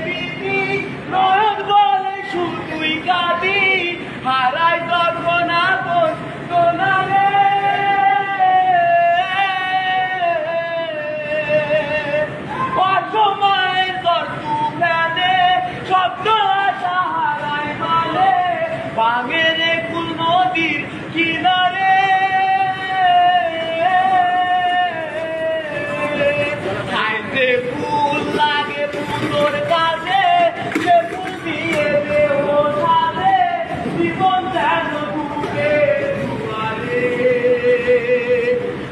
বিধি নয়ন বলে শুধুই কাঁদি হারাই যখন আপন কোনারে অসময়ের দর্তু ফেলে শব্দ আশা হারাই মানে বাঙের কুল নদীর কিনারে খাইতে ফুল লাগে ফুলোর কাছে সে ফুল দিয়ে দেহ সাথে জীবন যেন ডুবে দুয়ারে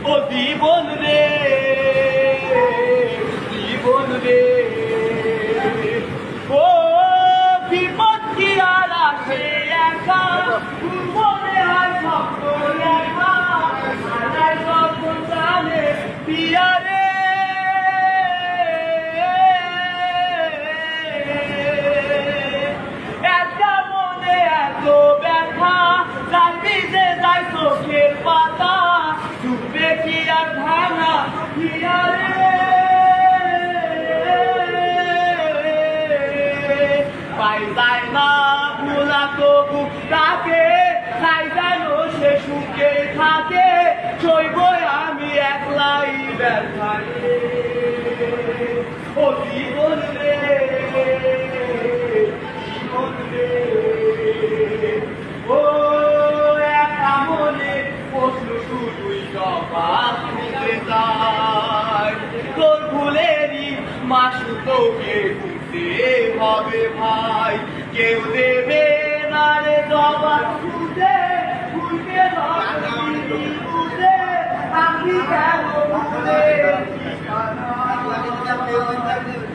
ও জীবন রে জীবন রে ও বিপদ কি আর আসে একা মনে হয় স্বপ্ন একা হারায় যখন জানে পিয়ারে চোখের পাতা ডুবে কি আর ভাঙা হিয়ারে পাই যায় না ভোলা তবু তাকে তাই যেন সে সুখে থাকে সইব আমি একলাই ব্যথারে ও জীবন রে জীবন রে ও শুধুই জবাব দিতে চাই তোর ভুলেরই মাসু তোকে বুঝতে হবে ভাই কেউ দেবে না রে জবাব খুঁজে খুঁজে বুঝে আমি কেন ভুলে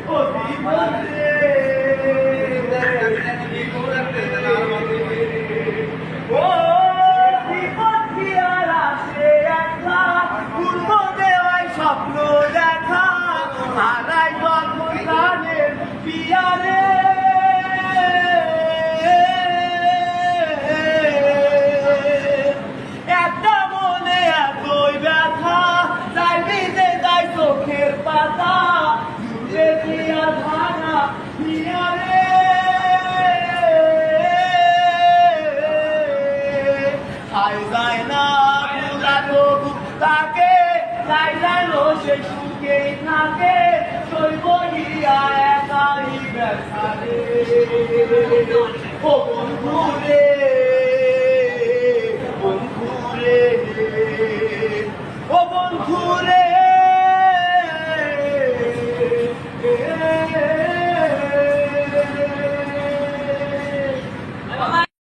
ও জীবন রে ও স্বপ্ন দেখা হারাই যখন জানে পিয়ারে একটা মনে এতই ব্যথা চাইবি যে যাই চোখের পাতা জুড়ে দিয়া ভাঙা পিয়ারে খাই যায় না ভুলা তবু তাকে তাই যেন সে সুখেই থাকে সইব গিয়া একাই ব্যথারে ও